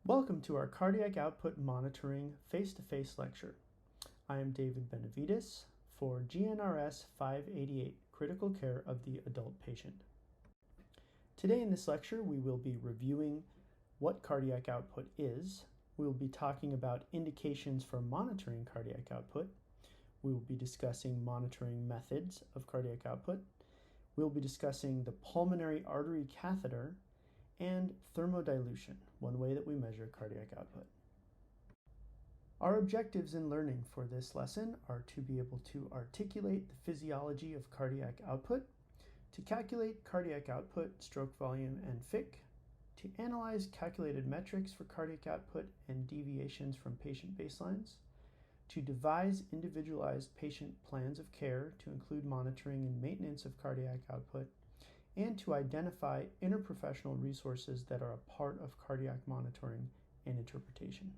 Welcome to our cardiac output monitoring face-to-face lecture. I am David Benavides for GNRS 588, Critical Care of the Adult Patient. Today in this lecture, we will be reviewing what cardiac output is. We will be talking about indications for monitoring cardiac output. We will be discussing monitoring methods of cardiac output. We will be discussing the pulmonary artery catheter and thermodilution, one way that we measure cardiac output. Our objectives in learning for this lesson are to be able to articulate the physiology of cardiac output, to calculate cardiac output, stroke volume, and FIC, to analyze calculated metrics for cardiac output and deviations from patient baselines, to devise individualized patient plans of care to include monitoring and maintenance of cardiac output, and to identify interprofessional resources that are a part of cardiac monitoring and interpretation.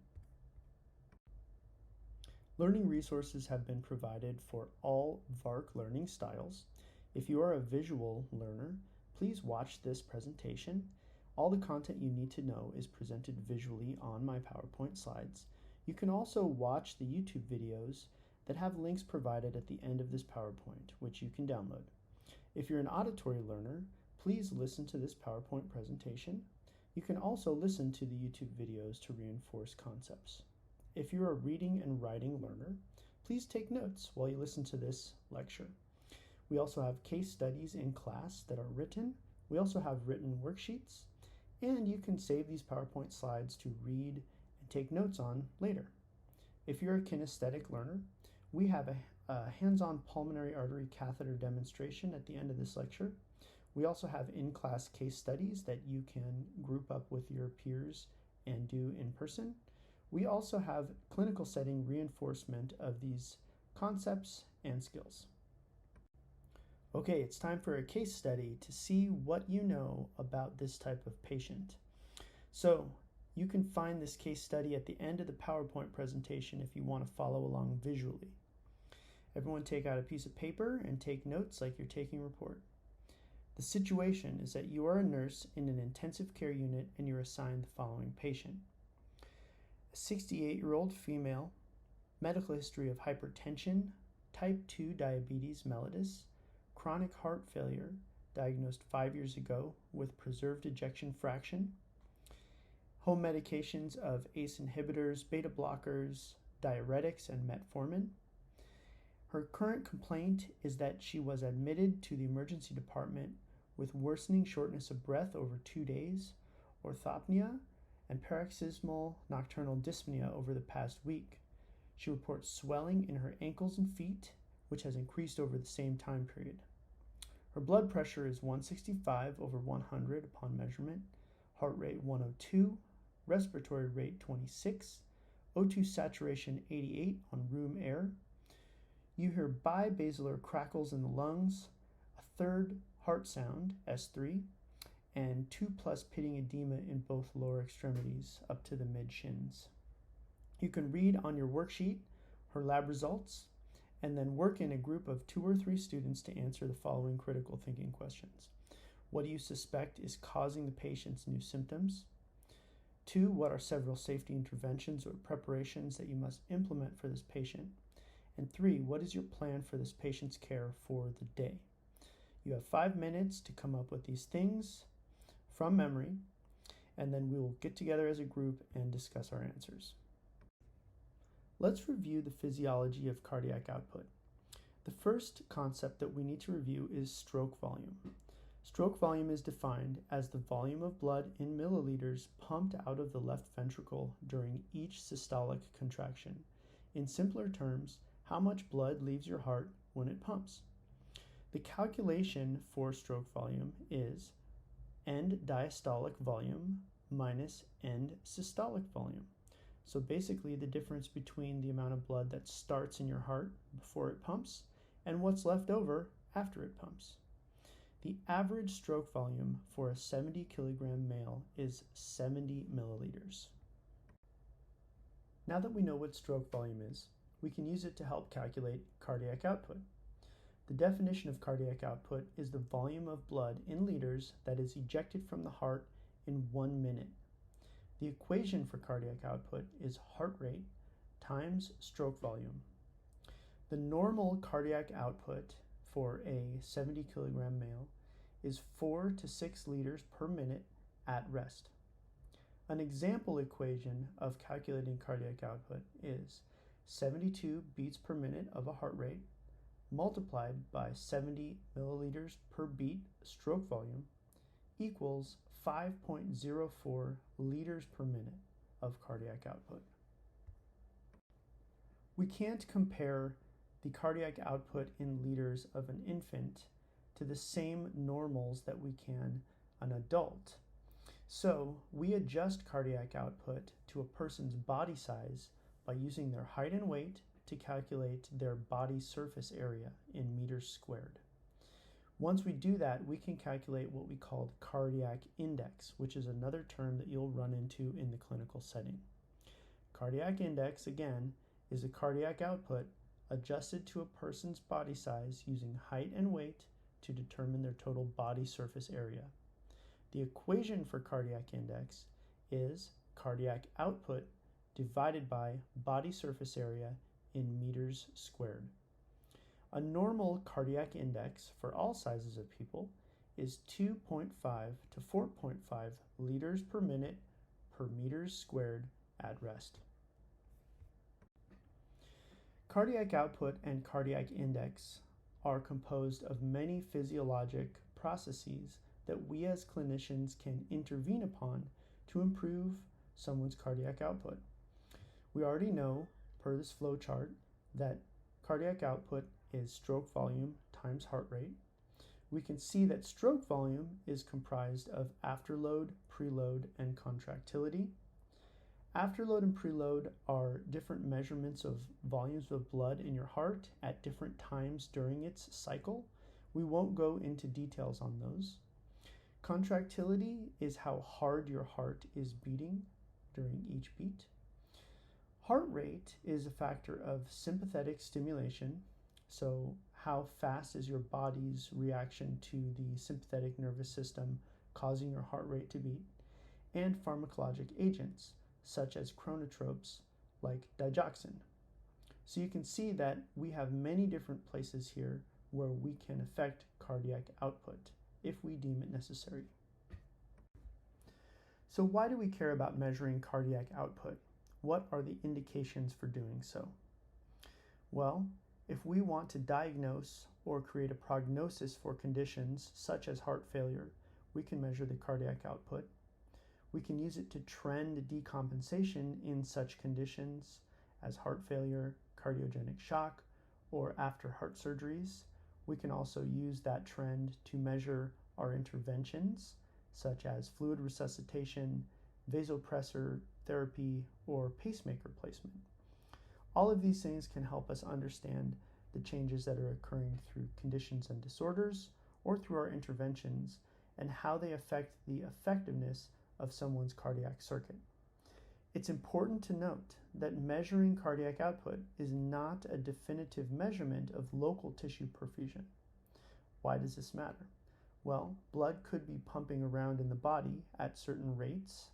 Learning resources have been provided for all VARC learning styles. If you are a visual learner, please watch this presentation. All the content you need to know is presented visually on my PowerPoint slides. You can also watch the YouTube videos that have links provided at the end of this PowerPoint, which you can download. If you're an auditory learner, please listen to this PowerPoint presentation. You can also listen to the YouTube videos to reinforce concepts. If you're a reading and writing learner, please take notes while you listen to this lecture. We also have case studies in class that are written. We also have written worksheets, and you can save these PowerPoint slides to read and take notes on later. If you're a kinesthetic learner, we have a hands-on pulmonary artery catheter demonstration at the end of this lecture. We also have in-class case studies that you can group up with your peers and do in person. We also have clinical setting reinforcement of these concepts and skills. Okay, it's time for a case study to see what you know about this type of patient. So you can find this case study at the end of the PowerPoint presentation if you want to follow along visually. Everyone take out a piece of paper and take notes like you're taking a report. The situation is that you are a nurse in an intensive care unit and you're assigned the following patient. A 68-year-old female, medical history of hypertension, type 2 diabetes mellitus, chronic heart failure, diagnosed 5 years ago with preserved ejection fraction, home medications of ACE inhibitors, beta blockers, diuretics, and metformin. Her current complaint is that she was admitted to the emergency department with worsening shortness of breath over 2 days, orthopnea, and paroxysmal nocturnal dyspnea over the past week. She reports swelling in her ankles and feet, which has increased over the same time period. Her blood pressure is 165/100 upon measurement, heart rate 102, respiratory rate 26, O2 saturation 88 on room air. You hear bibasilar crackles in the lungs, a third heart sound, S3, and 2+ pitting edema in both lower extremities up to the mid-shins. You can read on your worksheet her lab results and then work in a group of 2 or 3 students to answer the following critical thinking questions. What do you suspect is causing the patient's new symptoms? 2, what are several safety interventions or preparations that you must implement for this patient? And 3, what is your plan for this patient's care for the day? You have 5 minutes to come up with these things from memory, and then we will get together as a group and discuss our answers. Let's review the physiology of cardiac output. The first concept that we need to review is stroke volume. Stroke volume is defined as the volume of blood in milliliters pumped out of the left ventricle during each systolic contraction. In simpler terms, how much blood leaves your heart when it pumps. The calculation for stroke volume is end diastolic volume minus end systolic volume. So basically the difference between the amount of blood that starts in your heart before it pumps and what's left over after it pumps. The average stroke volume for a 70 kilogram male is 70 milliliters. Now that we know what stroke volume is, we can use it to help calculate cardiac output. The definition of cardiac output is the volume of blood in liters that is ejected from the heart in 1 minute. The equation for cardiac output is heart rate times stroke volume. The normal cardiac output for a 70 kilogram male is 4 to 6 liters per minute at rest. An example equation of calculating cardiac output is 72 beats per minute of a heart rate multiplied by 70 milliliters per beat stroke volume equals 5.04 liters per minute of cardiac output. We can't compare the cardiac output in liters of an infant to the same normals that we can an adult. So we adjust cardiac output to a person's body size by using their height and weight to calculate their body surface area in meters squared. Once we do that, we can calculate what we call the cardiac index, which is another term that you'll run into in the clinical setting. Cardiac index, again, is a cardiac output adjusted to a person's body size using height and weight to determine their total body surface area. The equation for cardiac index is cardiac output divided by body surface area in meters squared. A normal cardiac index for all sizes of people is 2.5 to 4.5 liters per minute per meters squared at rest. Cardiac output and cardiac index are composed of many physiologic processes that we as clinicians can intervene upon to improve someone's cardiac output. We already know, per this flow chart, that cardiac output is stroke volume times heart rate. We can see that stroke volume is comprised of afterload, preload, and contractility. Afterload and preload are different measurements of volumes of blood in your heart at different times during its cycle. We won't go into details on those. Contractility is how hard your heart is beating during each beat. Heart rate is a factor of sympathetic stimulation, so how fast is your body's reaction to the sympathetic nervous system causing your heart rate to beat, and pharmacologic agents, such as chronotropes like digoxin. So you can see that we have many different places here where we can affect cardiac output if we deem it necessary. So why do we care about measuring cardiac output? What are the indications for doing so? Well, if we want to diagnose or create a prognosis for conditions such as heart failure, we can measure the cardiac output. We can use it to trend decompensation in such conditions as heart failure, cardiogenic shock, or after heart surgeries. We can also use that trend to measure our interventions, such as fluid resuscitation, vasopressor therapy, or pacemaker placement. All of these things can help us understand the changes that are occurring through conditions and disorders or through our interventions and how they affect the effectiveness of someone's cardiac circuit. It's important to note that measuring cardiac output is not a definitive measurement of local tissue perfusion. Why does this matter? Well, blood could be pumping around in the body at certain rates.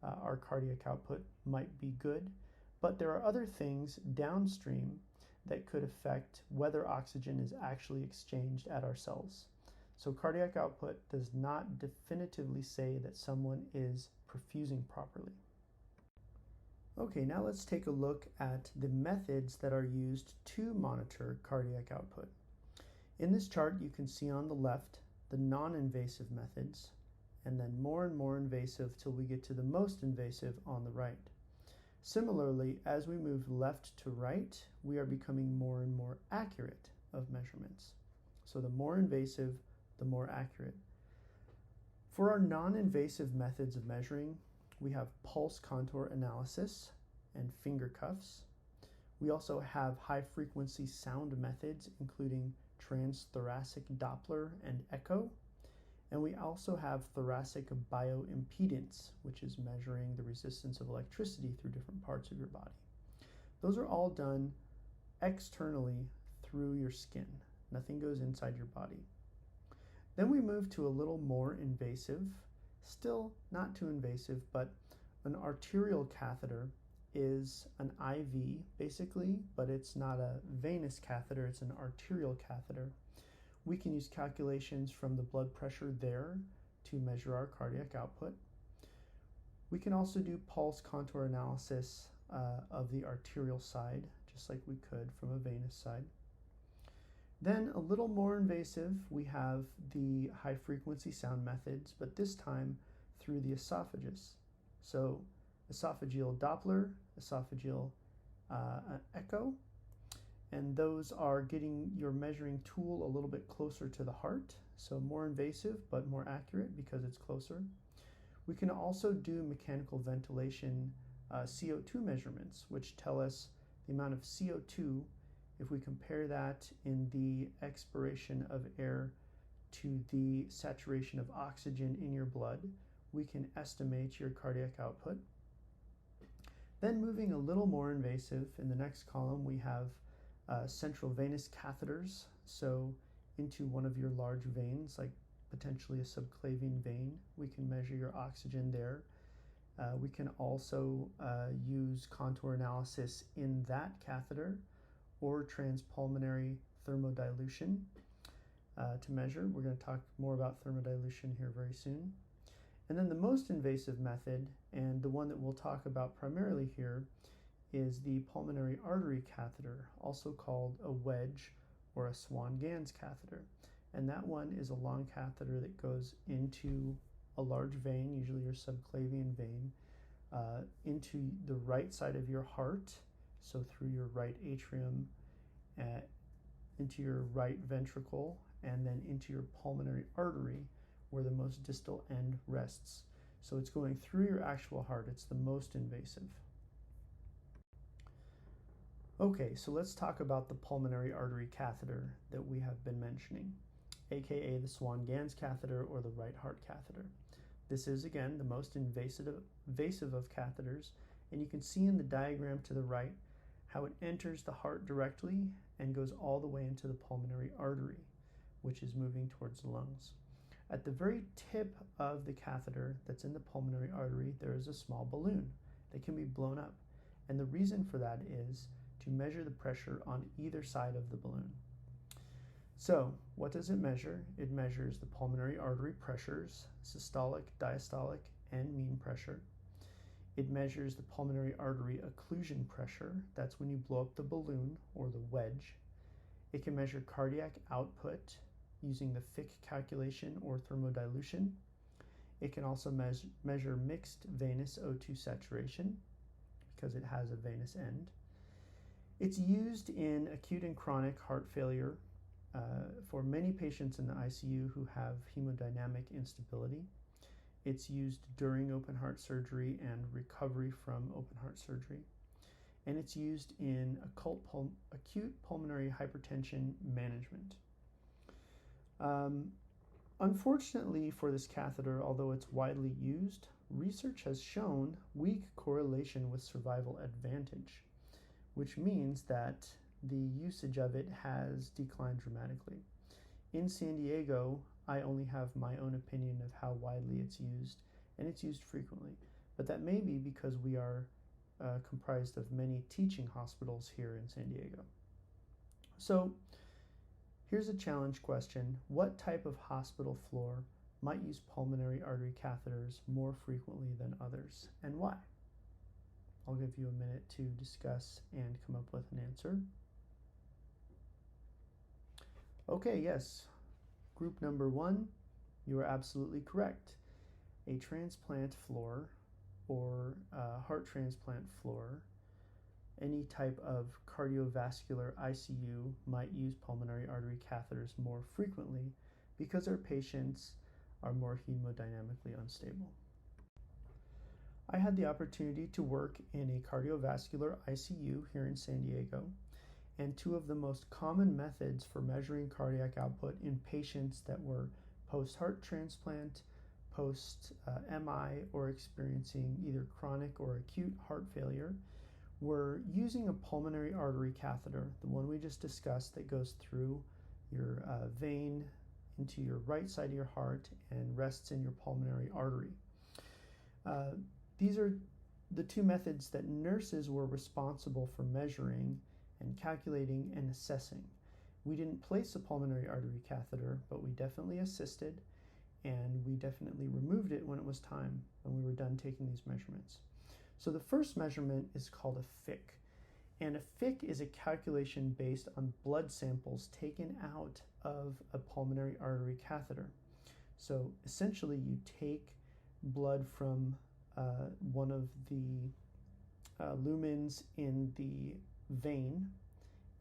Our cardiac output might be good, but there are other things downstream that could affect whether oxygen is actually exchanged at our cells. So cardiac output does not definitively say that someone is perfusing properly. Okay, now let's take a look at the methods that are used to monitor cardiac output. In this chart, you can see on the left the non-invasive methods, and then more and more invasive till we get to the most invasive on the right. Similarly, as we move left to right, we are becoming more and more accurate of measurements. So the more invasive, the more accurate. For our non-invasive methods of measuring, we have pulse contour analysis and finger cuffs. We also have high-frequency sound methods, including transthoracic Doppler and echo. And we also have thoracic bioimpedance, which is measuring the resistance of electricity through different parts of your body. Those are all done externally through your skin. Nothing goes inside your body. Then we move to a little more invasive, still not too invasive, but an arterial catheter is an IV basically, but it's not a venous catheter, it's an arterial catheter. We can use calculations from the blood pressure there to measure our cardiac output. We can also do pulse contour analysis of the arterial side, just like we could from a venous side. Then a little more invasive, we have the high frequency sound methods, but this time through the esophagus. So esophageal Doppler, esophageal echo, and those are getting your measuring tool a little bit closer to the heart, so more invasive but more accurate because it's closer. We can also do mechanical ventilation CO2 measurements, which tell us the amount of CO2. If we compare that in the expiration of air to the saturation of oxygen in your blood, we can estimate your cardiac output. Then moving a little more invasive, in the next column we have central venous catheters, so into one of your large veins, like potentially a subclavian vein. We can measure your oxygen there. We can also use contour analysis in that catheter or transpulmonary thermodilution to measure. We're going to talk more about thermodilution here very soon. And then the most invasive method, and the one that we'll talk about primarily here, is the pulmonary artery catheter, also called a wedge or a Swan-Ganz catheter. And that one is a long catheter that goes into a large vein, usually your subclavian vein, into the right side of your heart, so through your right atrium, into your right ventricle, and then into your pulmonary artery, where the most distal end rests. So it's going through your actual heart. It's the most invasive. Okay, so let's talk about the pulmonary artery catheter that we have been mentioning, aka the Swan-Ganz catheter or the right heart catheter. This is, again, the most invasive of catheters, and you can see in the diagram to the right how it enters the heart directly and goes all the way into the pulmonary artery, which is moving towards the lungs. At the very tip of the catheter that's in the pulmonary artery, there is a small balloon that can be blown up. And the reason for that is to measure the pressure on either side of the balloon. So, what does it measure? It measures the pulmonary artery pressures, systolic, diastolic, and mean pressure. It measures the pulmonary artery occlusion pressure. That's when you blow up the balloon or the wedge. It can measure cardiac output using the Fick calculation or thermodilution. It can also measure mixed venous O2 saturation because it has a venous end. It's used in acute and chronic heart failure for many patients in the ICU who have hemodynamic instability. It's used during open heart surgery and recovery from open heart surgery. And it's used in acute pulmonary hypertension management. Unfortunately for this catheter, although it's widely used, research has shown weak correlation with survival advantage, which means that the usage of it has declined dramatically. In San Diego, I only have my own opinion of how widely it's used, and it's used frequently. But that may be because we are comprised of many teaching hospitals here in San Diego. So here's a challenge question. What type of hospital floor might use pulmonary artery catheters more frequently than others, and why? I'll give you a minute to discuss and come up with an answer. Okay, yes. Group number 1, you are absolutely correct. A transplant floor or heart transplant floor, any type of cardiovascular ICU might use pulmonary artery catheters more frequently because our patients are more hemodynamically unstable. I had the opportunity to work in a cardiovascular ICU here in San Diego, and two of the most common methods for measuring cardiac output in patients that were post-heart transplant, post-MI, or experiencing either chronic or acute heart failure were using a pulmonary artery catheter, the one we just discussed that goes through your vein into your right side of your heart and rests in your pulmonary artery. These are the two methods that nurses were responsible for measuring and calculating and assessing. We didn't place a pulmonary artery catheter, but we definitely assisted, and we definitely removed it when it was time, when we were done taking these measurements. So the first measurement is called a FIC, and a FIC is a calculation based on blood samples taken out of a pulmonary artery catheter. So essentially you take blood from one of the lumens in the vein,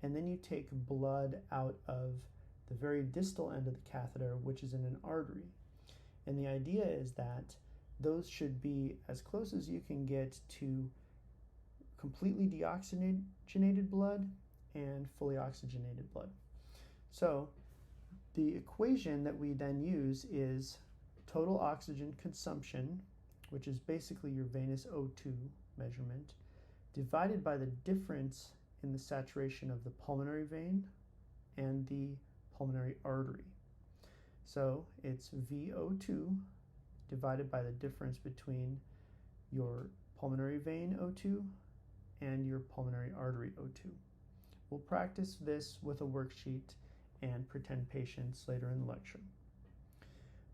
and then you take blood out of the very distal end of the catheter, which is in an artery. And the idea is that those should be as close as you can get to completely deoxygenated blood and fully oxygenated blood. So the equation that we then use is total oxygen consumption, which is basically your venous O2 measurement, divided by the difference in the saturation of the pulmonary vein and the pulmonary artery. So it's VO2 divided by the difference between your pulmonary vein O2 and your pulmonary artery O2. We'll practice this with a worksheet and pretend patients later in the lecture.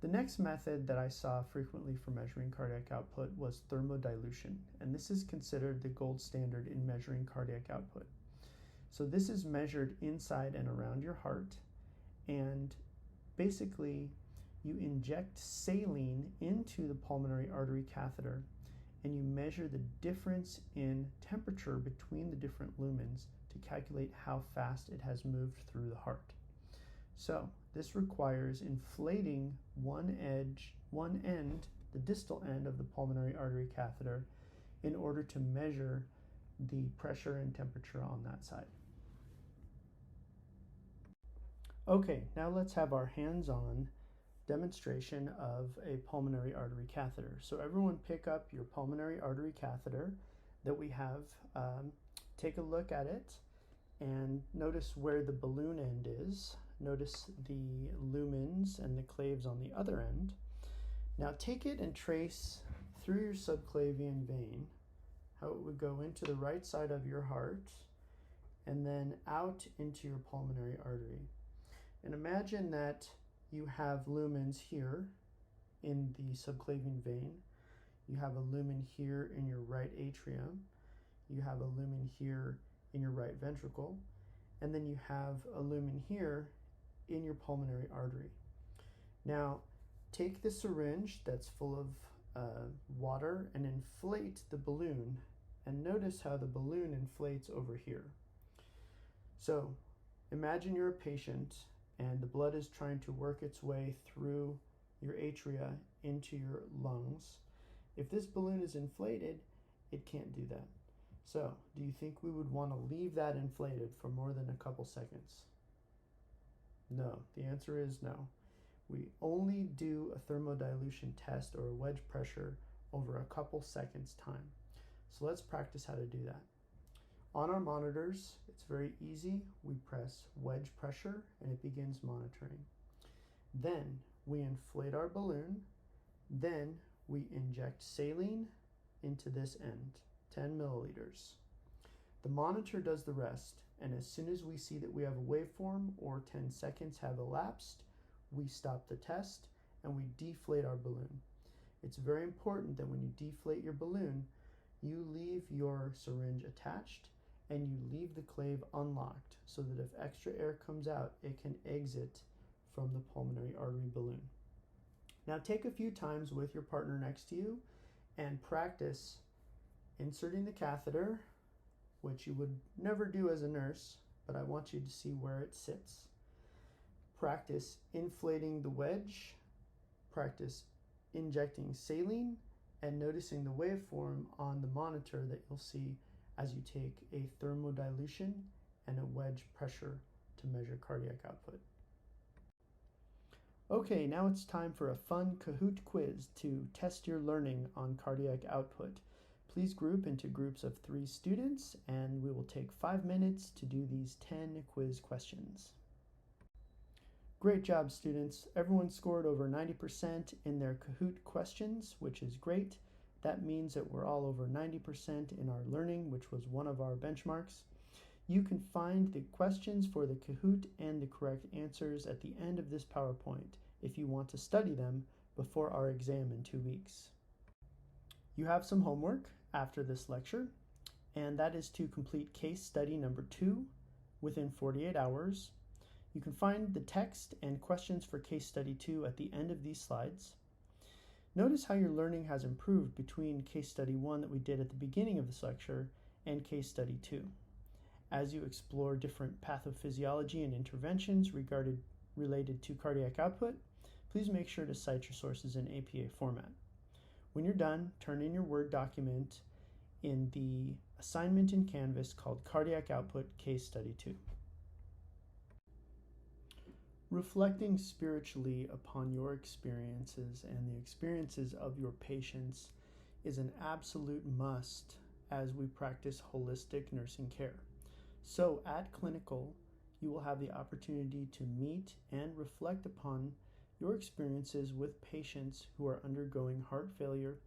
The next method that I saw frequently for measuring cardiac output was thermodilution, and this is considered the gold standard in measuring cardiac output. So this is measured inside and around your heart, and basically you inject saline into the pulmonary artery catheter, and you measure the difference in temperature between the different lumens to calculate how fast it has moved through the heart. So this requires inflating one end, the distal end of the pulmonary artery catheter, in order to measure the pressure and temperature on that side. Okay, now let's have our hands-on demonstration of a pulmonary artery catheter. So everyone pick up your pulmonary artery catheter that we have. Take a look at it and notice where the balloon end is. Notice the lumens and the claves on the other end. Now take it and trace through your subclavian vein how it would go into the right side of your heart and then out into your pulmonary artery. And imagine that you have lumens here in the subclavian vein. You have a lumen here in your right atrium. You have a lumen here in your right ventricle. And then you have a lumen here in your pulmonary artery. Now, take the syringe that's full of water and inflate the balloon, and notice how the balloon inflates over here. So, imagine you're a patient and the blood is trying to work its way through your atria into your lungs. If this balloon is inflated, it can't do that. So, do you think we would want to leave that inflated for more than a couple seconds? No, the answer is no. We only do a thermodilution test or a wedge pressure over a couple seconds time. So let's practice how to do that. On our monitors, it's very easy. We press wedge pressure and it begins monitoring. Then we inflate our balloon. Then we inject saline into this end, 10 milliliters. The monitor does the rest, and as soon as we see that we have a waveform or 10 seconds have elapsed, we stop the test and we deflate our balloon. It's very important that when you deflate your balloon, you leave your syringe attached and you leave the clave unlocked so that if extra air comes out, it can exit from the pulmonary artery balloon. Now take a few times with your partner next to you and practice inserting the catheter, which you would never do as a nurse, but I want you to see where it sits. Practice inflating the wedge, practice injecting saline, and noticing the waveform on the monitor that you'll see as you take a thermodilution and a wedge pressure to measure cardiac output. Okay, now it's time for a fun Kahoot quiz to test your learning on cardiac output. Please group into groups of 3 students, and we will take 5 minutes to do these 10 quiz questions. Great job, students. Everyone scored over 90% in their Kahoot questions, which is great. That means that we're all over 90% in our learning, which was one of our benchmarks. You can find the questions for the Kahoot and the correct answers at the end of this PowerPoint if you want to study them before our exam in 2 weeks. You have some homework after this lecture, and that is to complete case study number 2 within 48 hours. You can find the text and questions for case study 2 at the end of these slides. Notice how your learning has improved between case study 1 that we did at the beginning of this lecture and case study 2. As you explore different pathophysiology and interventions related to cardiac output, please make sure to cite your sources in APA format. When you're done, turn in your Word document in the assignment in Canvas called Cardiac Output Case Study 2. Reflecting spiritually upon your experiences and the experiences of your patients is an absolute must as we practice holistic nursing care. So at Clinical, you will have the opportunity to meet and reflect upon your experiences with patients who are undergoing heart failure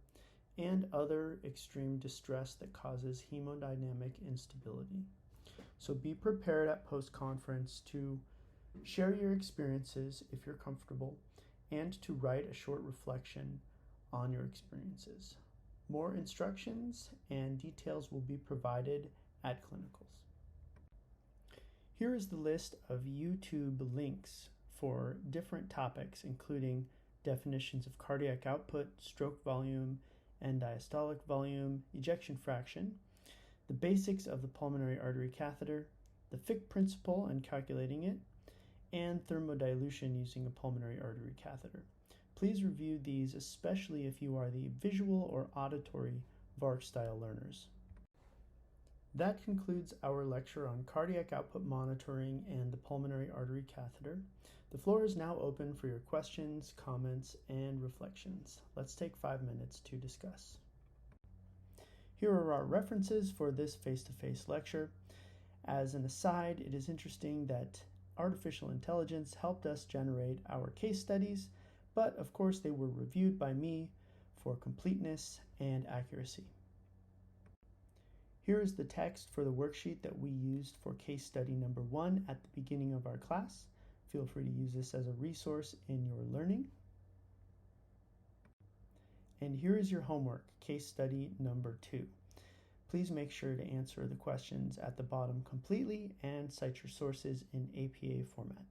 and other extreme distress that causes hemodynamic instability. So be prepared at post-conference to share your experiences if you're comfortable and to write a short reflection on your experiences. More instructions and details will be provided at Clinicals. Here is the list of YouTube links for different topics, including definitions of cardiac output, stroke volume, and diastolic volume, ejection fraction, the basics of the pulmonary artery catheter, the Fick principle and calculating it, and thermodilution using a pulmonary artery catheter. Please review these, especially if you are the visual or auditory VARC style learners. That concludes our lecture on cardiac output monitoring and the pulmonary artery catheter. The floor is now open for your questions, comments, and reflections. Let's take 5 minutes to discuss. Here are our references for this face-to-face lecture. As an aside, it is interesting that artificial intelligence helped us generate our case studies, but of course they were reviewed by me for completeness and accuracy. Here is the text for the worksheet that we used for case study number 1 at the beginning of our class. Feel free to use this as a resource in your learning. And here is your homework, case study number 2. Please make sure to answer the questions at the bottom completely and cite your sources in APA format.